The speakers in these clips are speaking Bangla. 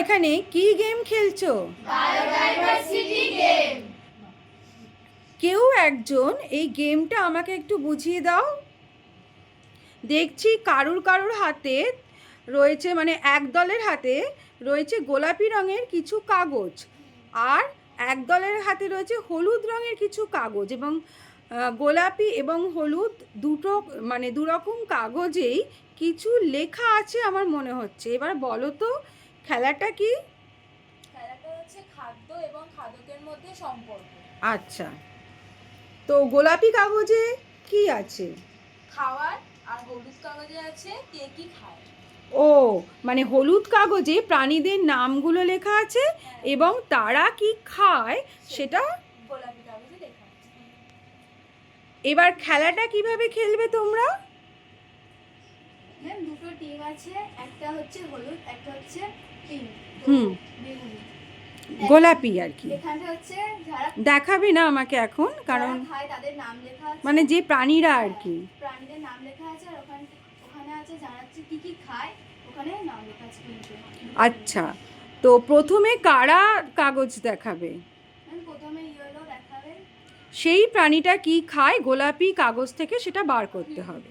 এখানে কি গেম খেলছো? Biodiversity game. কেউ একজন এই গেমটা আমাকে একটু বুঝিয়ে দাও। দেখছি কারুর হাতে রয়েছে, মানে এক দলের হাতে রয়েছে গোলাপি রঙের কিছু কাগজ, আর এক দলের হাতে রয়েছে হলুদ রঙের কিছু কাগজ, এবং গোলাপি এবং হলুদ দুটো মানে দুরকম কাগজেই কিছু লেখা আছে আমার মনে হচ্ছে। এবার বলো তো খেলাটা কি? খেলাটা হচ্ছে খাদ্য এবং খাদকের মধ্যে সম্পর্ক। আচ্ছা, তো গোলাপি কাগজে কি আছে? খাওয়ার। আর হলুদ কাগজে আছে কে কি খায়। ও, মানে হলুদ কাগজে প্রাণীদের নামগুলো লেখা আছে এবং তারা কি খায় সেটা গোলাপি কাগজে লেখা আছে। এবার খেলাটা কিভাবে খেলবে তোমরা? ম্যাম দুটো টিম আছে, একটা হচ্ছে হলুদ, একটা হচ্ছে পিঙ্ক। বেগুনি গোলাপি আর কি। এখানটা হচ্ছে যারা দেখাবে না আমাকে এখন, কারণ খায় তাদের নাম লেখা আছে, মানে যে প্রাণীরা আর কি। প্রাণীদের নাম লেখা আছে, আর ওখানে আছে যারা হচ্ছে কি কি খায়, ওখানে নাম লেখা আছে পিঙ্কে। আচ্ছা, তো প্রথমে কারা কাগজ দেখাবে? ম্যাম প্রথমে ইয়েলো দেখাবে। সেই প্রাণীটা কি খায় গোলাপি কাগজ থেকে সেটা বার করতে হবে।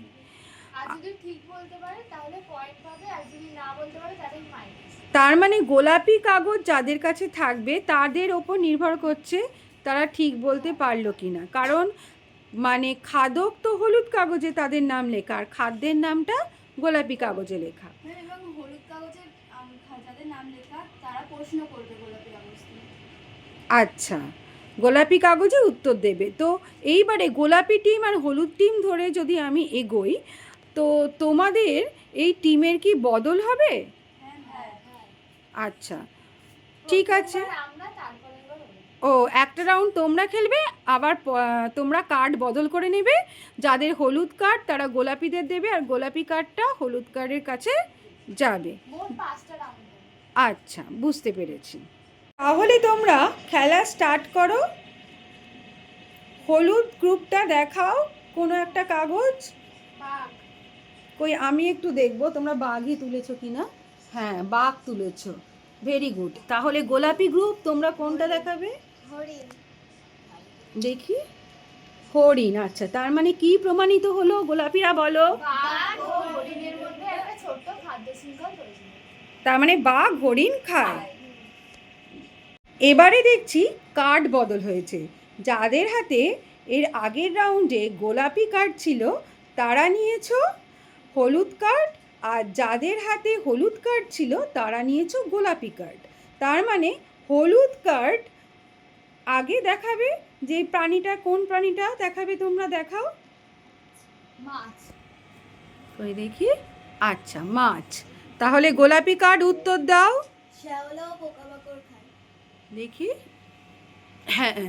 আর যদি ঠিক বলতে পারে তাহলে পয়েন্ট পাবে, আর যদি না বলতে পারে তাহলে মাইনাস। তার মানে গোলাপি কাগজ যাদের কাছে থাকবে তাদের ওপর নির্ভর করছে তারা ঠিক বলতে পারলো কি না, কারণ মানে খাদক তো হলুদ কাগজে তাদের নাম লেখা, আর খাদ্যের নামটা গোলাপি কাগজে লেখা। এবং হলুদ কাগজে যাদের নাম লেখা তারা প্রশ্ন করবে গোলাপি কাগজ দিয়ে। আচ্ছা, গোলাপি কাগজে উত্তর দেবে। তো এইবারে গোলাপি টিম আর হলুদ টিম ধরে যদি আমি এগোই, তো তোমাদের এই টিমের কি বদল হবে? আচ্ছা, ঠিক আছে। ও, একটা রাউন্ড তোমরা খেলবে, আবার তোমরা কার্ড বদল করে নেবে। যাদের হলুদ কার্ড তারা গোলাপিদের দেবে, আর গোলাপি কার্ডটা হলুদ কার্ডের কাছে যাবে। আচ্ছা, বুঝতে পেরেছি। তাহলে তোমরা খেলা স্টার্ট করো। হলুদ গ্রুপটা দেখাও কোনো একটা কাগজ। কই আমি একটু দেখবো তোমরা বাঘই তুলেছো কি না। হ্যাঁ, বাঘ তুলেছো, ভেরি গুড। তাহলে গোলাপি গ্রুপ তোমরা কোনটা দেখাবে? হরিণ। দেখি, হরিণ। আচ্ছা, তার মানে কি প্রমাণিত হলো? গোলাপিরা বলো। বাঘ ও হরিণের মধ্যে একটা ছোট্ট খাদ্য শৃঙ্খল তৈরি। তার মানে বাঘ হরিণ খায়। এবারে দেখছি কার্ড বদল হয়েছে। যাদের হাতে এর আগের রাউন্ডে গোলাপি কার্ড ছিল তারা নিয়েছো হলুদ কার্ড, আর যাদের হাতে হলুদ কার্ড ছিল তারা নিয়েছো গোলাপি কার্ড। তার মানে হলুদ কার্ড আগে দেখাবে। যে প্রাণীটা, কোন প্রাণীটা দেখাবে তোমরা দেখাও। মাছ। কই দেখি। আচ্ছা, মাছ। তাহলে গোলাপি কার্ড উত্তর দাও। শ্যাওলা ও পোকামাকড় খায়। দেখি। হ্যাঁ,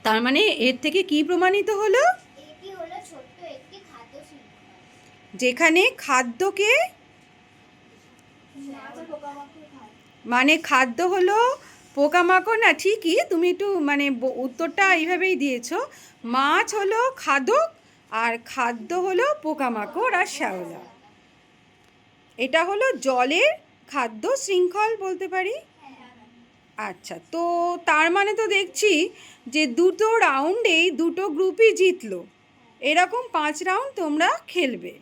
তার মানে এর থেকে কি প্রমাণিত হলো? এটি হলো ছোট্ট একটি খাদ্য শৃঙ্খল, যেখানে খাদ্যকে মানে খাদ্য হলো পোকামাকড় না, ঠিকই তুমি একটু মানে উত্তরটা এইভাবেই দিয়েছো। মাছ হলো খাদক, আর খাদ্য হলো পোকামাকড় আর শ্যাওলা। এটা হলো জলের খাদ্য শৃঙ্খল বলতে পারি। আচ্ছা, তো তার মানে তো দেখছি যে দুটো রাউন্ডেই দুটো গ্রুপই জিতলো। এরকম 5 রাউন্ড তোমরা খেলবে।